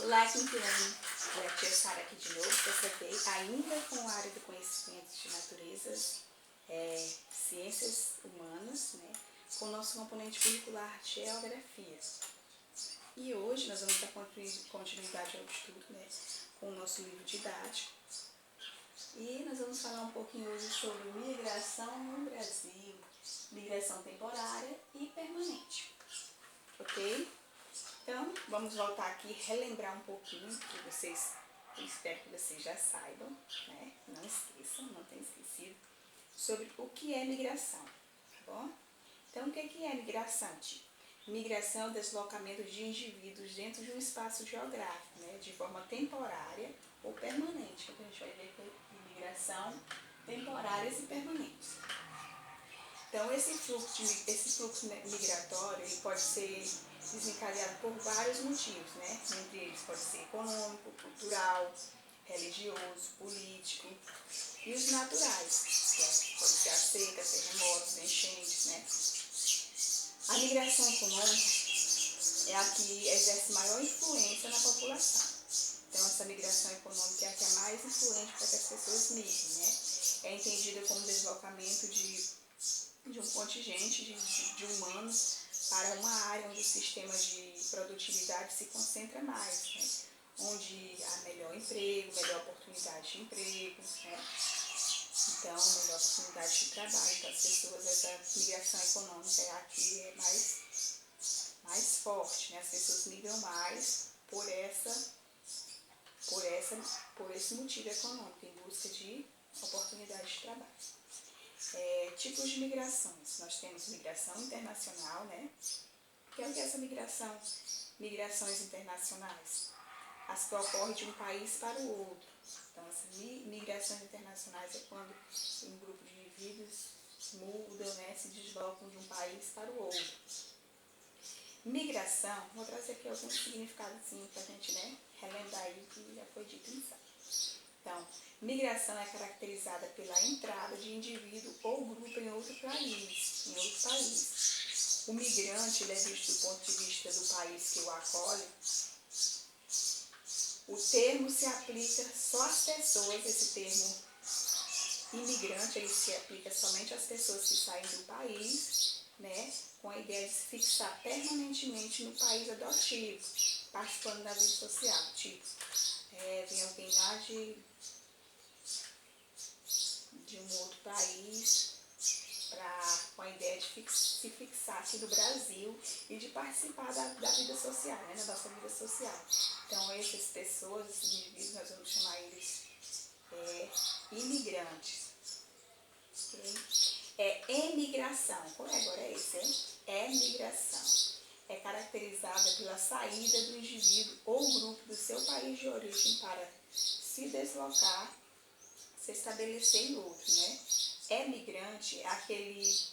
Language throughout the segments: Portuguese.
Olá, Quintilane. É a tia Sara aqui de novo, dessa vez ainda com a área do conhecimento de naturezas, ciências humanas, né, com o nosso componente curricular de geografia. E hoje nós vamos dar continuidade ao estudo, né, com o nosso livro didático. E nós vamos falar um pouquinho hoje sobre migração no Brasil, migração temporária e permanente, ok? Então, vamos voltar aqui, relembrar um pouquinho, que vocês, eu espero que vocês já saibam, né? Não esqueçam, não tenham esquecido, sobre o que é migração, tá bom? Então, o que é migração, Ti? Migração é o deslocamento de indivíduos dentro de um espaço geográfico, né? De forma temporária ou permanente, que a gente vai ver que migração temporárias e permanentes. Então, esse fluxo migratório ele pode ser desencadeado por vários motivos, né? Entre eles pode ser econômico, cultural, religioso, político e os naturais, que pode ser a seca, terremotos, enchentes, né? A migração econômica é a que exerce maior influência na população. Então, essa migração econômica é a que é mais influente para que as pessoas migrem, né? É entendida como deslocamento de um contingente de humanos para uma área onde o sistema de produtividade se concentra mais, né? Onde há melhor emprego, melhor oportunidade de emprego, né? Então, melhor oportunidade de trabalho. Então, as pessoas, essa migração econômica é a que é mais forte, né? As pessoas migram mais por esse motivo econômico, em busca de oportunidade de trabalho. Tipos de migrações. Nós temos migração internacional, né? Que é o que é essa migração? Migrações internacionais. As que ocorrem de um país para o outro. Então, essas migrações internacionais é quando um grupo de indivíduos mudam, né? Se deslocam de um país para o outro. Migração, vou trazer aqui alguns significados para a gente, né, relembrar aí o que já foi dito em sala. Então, migração é caracterizada pela entrada de indivíduo ou grupo em outro país. O migrante ele é visto do ponto de vista do país que o acolhe. O termo se aplica só às pessoas, esse termo imigrante ele se aplica somente às pessoas que saem do país, né, com a ideia de se fixar permanentemente no país adotivo, participando da vida social. Tipo, vem alguém lá de um outro país com a ideia de se fixar aqui no Brasil e de participar da vida social, né, da nossa vida social. Então, essas pessoas, esses indivíduos, nós vamos chamar eles imigrantes. Okay? Emigração, agora é esse, hein? Emigração. É caracterizada pela saída do indivíduo ou grupo do seu país de origem para se deslocar, se estabelecer em outro, né? Emigrante é aquele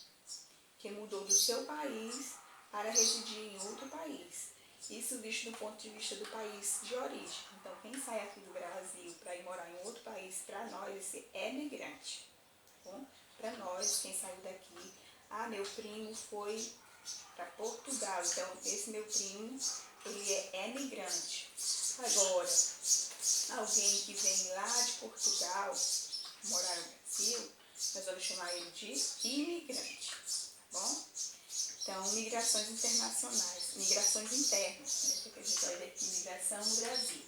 que mudou do seu país para residir em outro país. Isso visto do ponto de vista do país de origem. Então, quem sai aqui do Brasil para ir morar em outro país, para nós, esse é migrante. Tá? Para nós, quem saiu daqui, meu primo foi para Portugal, então esse meu primo, ele é migrante. Agora, alguém que vem lá de Portugal morar no Brasil, nós vamos chamar ele de imigrante, tá bom? Então, migrações internacionais, migrações internas, né? Porque a gente vai ver aqui migração no Brasil.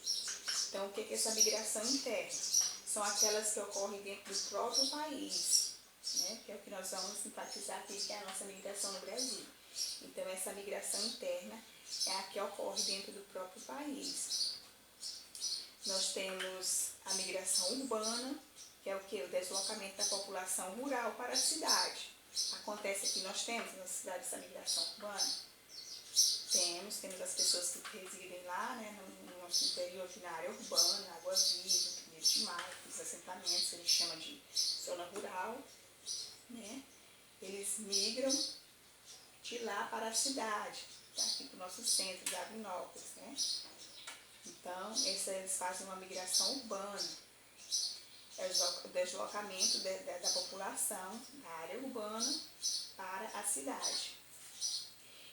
Então, o que é essa migração interna? São aquelas que ocorrem dentro do próprio país, né? Que é o que nós vamos enfatizar aqui, que é a nossa migração no Brasil. Então, essa migração interna é a que ocorre dentro do próprio país. Nós temos a migração urbana, que é o que? O deslocamento da população rural para a cidade. Acontece aqui, nós temos na cidade essa migração urbana? Temos as pessoas que residem lá, né, no nosso interior, aqui na área urbana, Água Viva, 1º de Maio, os assentamentos, a gente chama de zona rural, né? Eles migram de lá para a cidade, aqui para o nosso centro, de Avinópolis, né? Então, eles fazem uma migração urbana. É o deslocamento da população da área urbana para a cidade.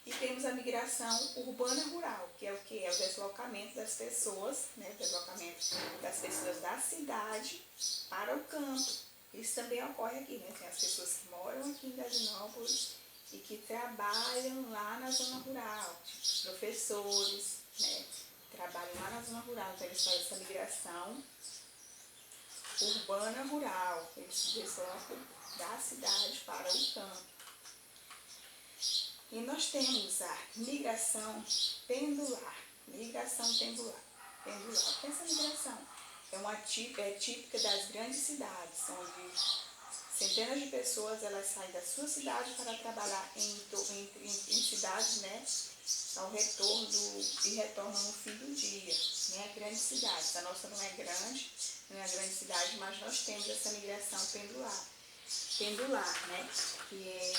E temos a migração urbana-rural, que é o que? É o deslocamento das pessoas, né? O deslocamento das pessoas da cidade para o campo. Isso também ocorre aqui, né? Tem as pessoas que moram aqui em Gazinópolis e que trabalham lá na zona rural, tipo os professores, né? Trabalham lá na zona rural, então eles fazem essa migração urbana-rural, eles se deslocam da cidade para o campo. E nós temos a migração pendular. Migração pendular. O que é essa migração? É típica das grandes cidades, onde centenas de pessoas elas saem da sua cidade para trabalhar em cidades, né, ao retorno e retornam no fim do dia, né, grandes cidades. A nossa não é grande cidade, mas nós temos essa migração pendular, né, que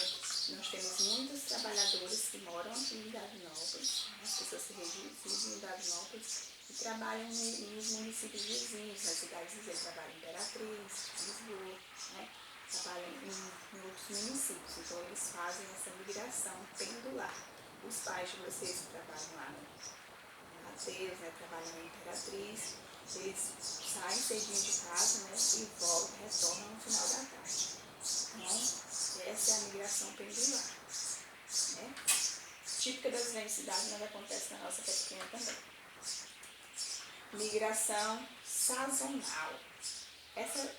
nós temos muitos trabalhadores que moram aqui em Gazinópolis, né, as pessoas que residem em Gazinópolis e trabalham nos municípios vizinhos, nas cidades vizinhas, trabalham em Imperatriz, Lisboa, né, trabalham em outros municípios, então eles fazem essa migração pendular. Os pais de vocês que trabalham lá no Mateus, né, trabalham em Imperatriz, eles saem cedinho de casa, né, e retornam no final da tarde. Então, essa é a migração pendular, né? Típica das grandes cidades, mas acontece na nossa que é pequena também. Migração sazonal. Essa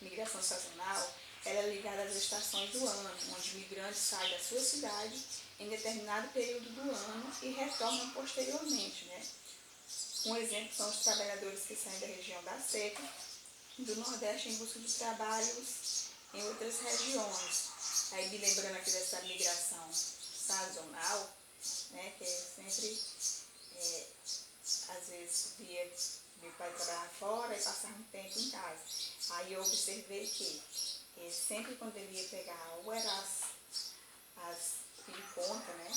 migração sazonal ela é ligada às estações do ano, onde o migrante sai da sua cidade em determinado período do ano e retornam posteriormente, né? Um exemplo são os trabalhadores que saem da região da seca, do Nordeste em busca de trabalhos em outras regiões. Aí me lembrando aqui dessa migração sazonal, né, que é sempre, às vezes, meu pai trabalhar fora e passar um tempo em casa. Aí eu observei que sempre quando ele ia pegar ou era as piriconta, né,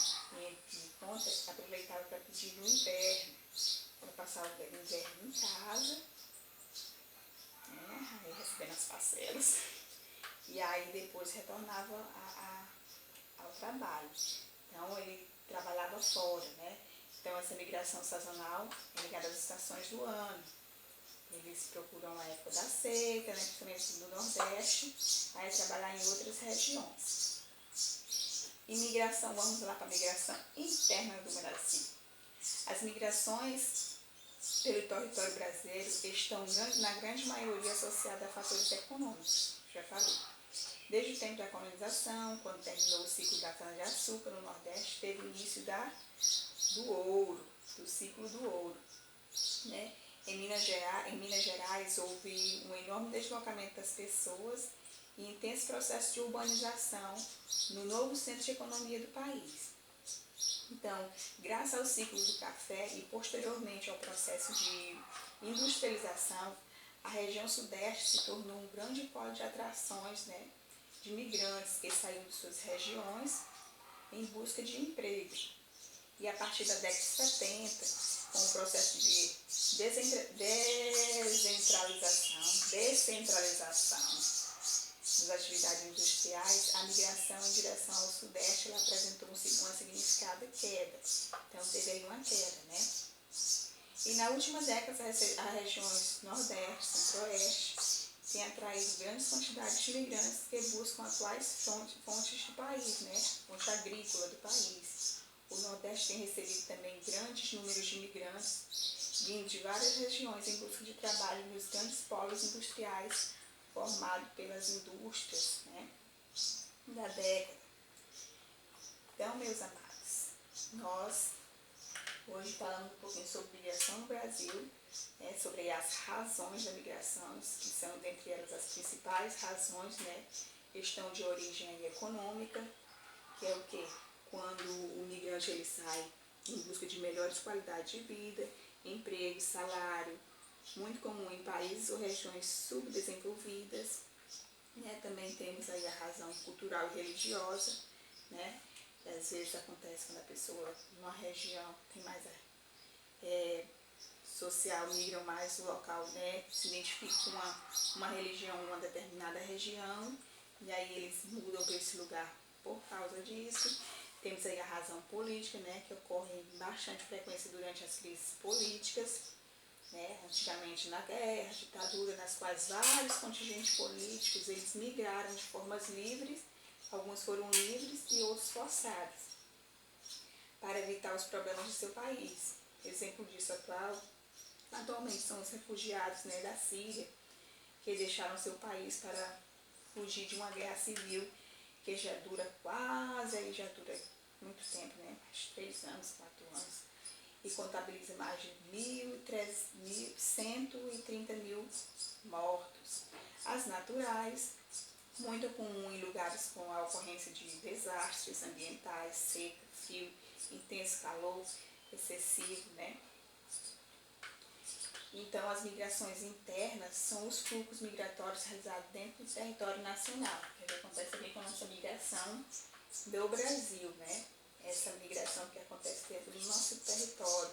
piriconta, aproveitava para pedir no inverno, para passar o inverno em casa, né, aí recebendo as parcelas, e aí depois retornava ao trabalho. Então ele trabalhava fora, né? Então essa migração sazonal é ligada às estações do ano. Eles procuram a época da seca, né, principalmente do Nordeste, aí trabalhar em outras regiões. Imigração, vamos lá para a migração interna do Brasil. As migrações pelo território brasileiro estão, na grande maioria, associadas a fatores econômicos, já falei. Desde o tempo da colonização, quando terminou o ciclo da cana-de-açúcar no Nordeste, teve o início do ciclo do ouro, né? Em Minas Gerais houve um enorme deslocamento das pessoas e intenso processo de urbanização no novo centro de economia do país. Então, graças ao ciclo do café e posteriormente ao processo de industrialização, a região sudeste se tornou um grande polo de atrações, né, de imigrantes que saíram de suas regiões em busca de emprego. E a partir da década de 70, com o processo de descentralização das atividades industriais, a migração em direção ao sudeste ela apresentou uma significada queda. Então teve aí uma queda, né? E na última década, as regiões Nordeste, Centro-Oeste têm atraído grandes quantidades de imigrantes que buscam atuais fontes do país, né? Fonte agrícola do país. O Nordeste tem recebido também grandes números de imigrantes vindo de várias regiões em busca de trabalho nos grandes polos industriais formados pelas indústrias, né, da década. Então, meus amados, nós hoje falamos um pouquinho sobre migração no Brasil, né, sobre as razões da migração, que são, dentre elas, as principais razões, né, questão de origem econômica, que é o quê? Quando o migrante ele sai em busca de melhores qualidades de vida, emprego, salário, muito comum em países ou regiões subdesenvolvidas, né? Também temos aí a razão cultural e religiosa, né? Que às vezes acontece quando a pessoa numa região tem mais social, migram mais o local, né? Se identifica com uma religião, uma determinada região, e aí eles mudam para esse lugar por causa disso. Temos aí a razão política, né, que ocorre em bastante frequência durante as crises políticas, né, antigamente na guerra, ditadura, nas quais vários contingentes políticos eles migraram de formas livres, alguns foram livres e outros forçados, para evitar os problemas do seu país. Exemplo disso atualmente são os refugiados, né, da Síria, que deixaram seu país para fugir de uma guerra civil que já dura muito tempo, né? Mais de 3 anos, 4 anos, e contabiliza mais de 130 mil mortos. As naturais, muito comum em lugares com a ocorrência de desastres ambientais, seca, frio, intenso calor excessivo, né? Então, as migrações internas são os fluxos migratórios realizados dentro do território nacional, que acontece também com a nossa migração do Brasil, né? Essa migração que acontece dentro do nosso território,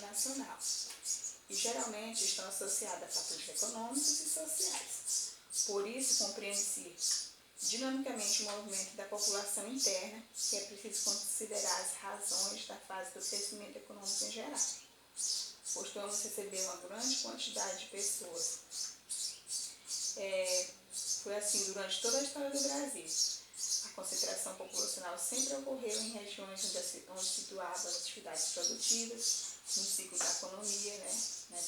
nacional. E geralmente estão associadas a fatores econômicos e sociais. Por isso, compreende-se dinamicamente o movimento da população interna, que é preciso considerar as razões da fase do crescimento econômico em geral. Costumamos receber uma grande quantidade de pessoas. Foi assim durante toda a história do Brasil. A concentração populacional sempre ocorreu em regiões onde situavam as atividades produtivas, no ciclo da economia, né?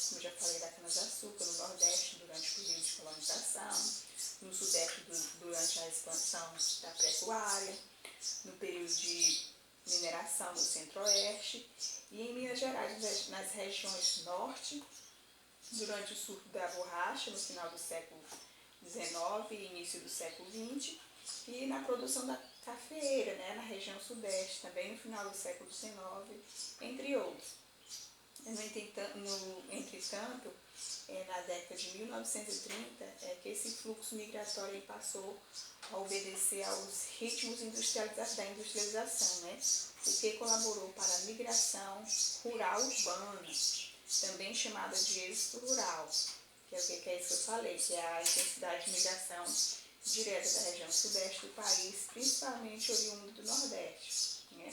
Como já falei, da cana-de-açúcar, no Nordeste, durante o período de colonização, no Sudeste, durante a expansão da pecuária, no período de mineração no Centro-Oeste, e em Minas Gerais, nas regiões Norte, durante o surto da borracha, no final do século XIX e início do século XX, e na produção da cafeeira, né, na região Sudeste, também no final do século XIX, entre outros. Entretanto, na década de 1930, que esse fluxo migratório passou a obedecer aos ritmos da industrialização, né? O que colaborou para a migração rural-urbana, também chamada de êxodo rural, que é isso que eu falei, que é a intensidade de migração direta da região sudeste do país, principalmente oriundo do Nordeste, né?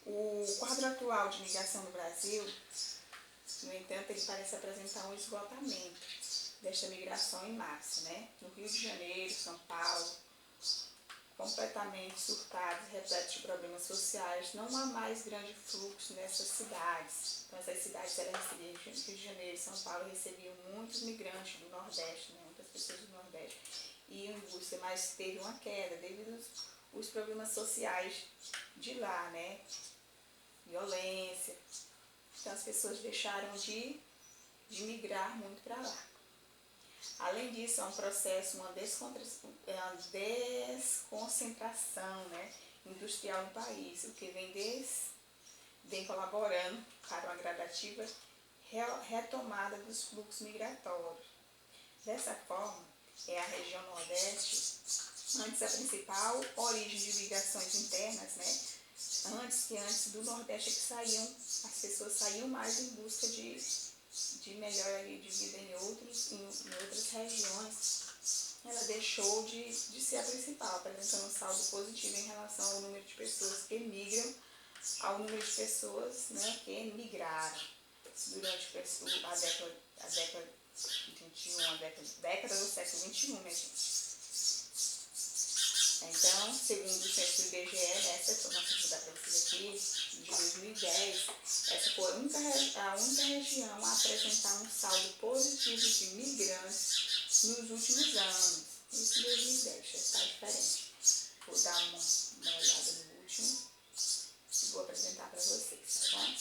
O quadro atual de migração no Brasil, no entanto, ele parece apresentar um esgotamento desta migração em massa, né? No Rio de Janeiro, São Paulo, completamente surtados, repletos de problemas sociais, não há mais grande fluxo nessas cidades. Então, essas cidades eram recebidas, Rio de Janeiro e São Paulo recebiam muitos migrantes do Nordeste, né? Muitas pessoas do Nordeste, e em busca, mas teve uma queda devido aos problemas sociais de lá, né? Violência. Então, as pessoas deixaram de migrar muito para lá. Além disso, é um processo, uma desconcentração, né, industrial no país, o que vem colaborando para uma gradativa retomada dos fluxos migratórios. Dessa forma, a região Nordeste, antes a principal origem de migrações internas, né, antes do Nordeste é que as pessoas saíam mais em busca de melhora de vida em outras regiões, ela deixou de ser a principal, apresentando um saldo positivo em relação ao número de pessoas que migram, ao número de pessoas, né, que migraram durante a década do século XXI, minha gente. Então, segundo o censo do IBGE, essa informação que eu vou dar para vocês aqui, de 2010, essa foi a única região a apresentar um saldo positivo de migrantes nos últimos anos. Isso em 2010, já está diferente. Vou dar uma olhada no último e vou apresentar para vocês, tá bom?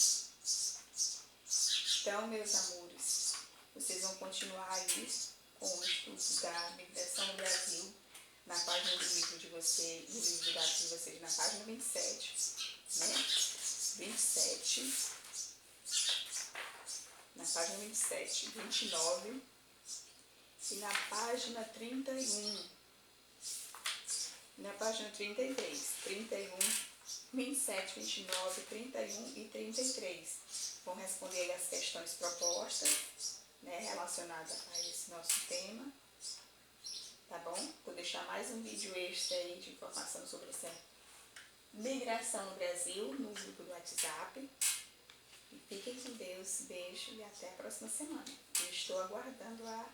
Então, meus amores, vocês vão continuar aí com o estudo da migração no Brasil, na página do livro de vocês, no livro didático de vocês, na página 27, né? 27, na página 27, 29 e na página 31, na página 33, 31, 27, 29, 31 e 33. Vão responder as questões propostas, né, relacionadas a esse nosso tema, tá bom? Vou deixar deixar mais um vídeo extra aí de informação sobre essa migração no Brasil, no grupo do WhatsApp. E fiquem com Deus, beijo e até a próxima semana. Eu estou aguardando a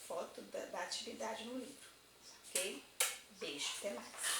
foto da atividade no livro, ok? Beijo, até mais.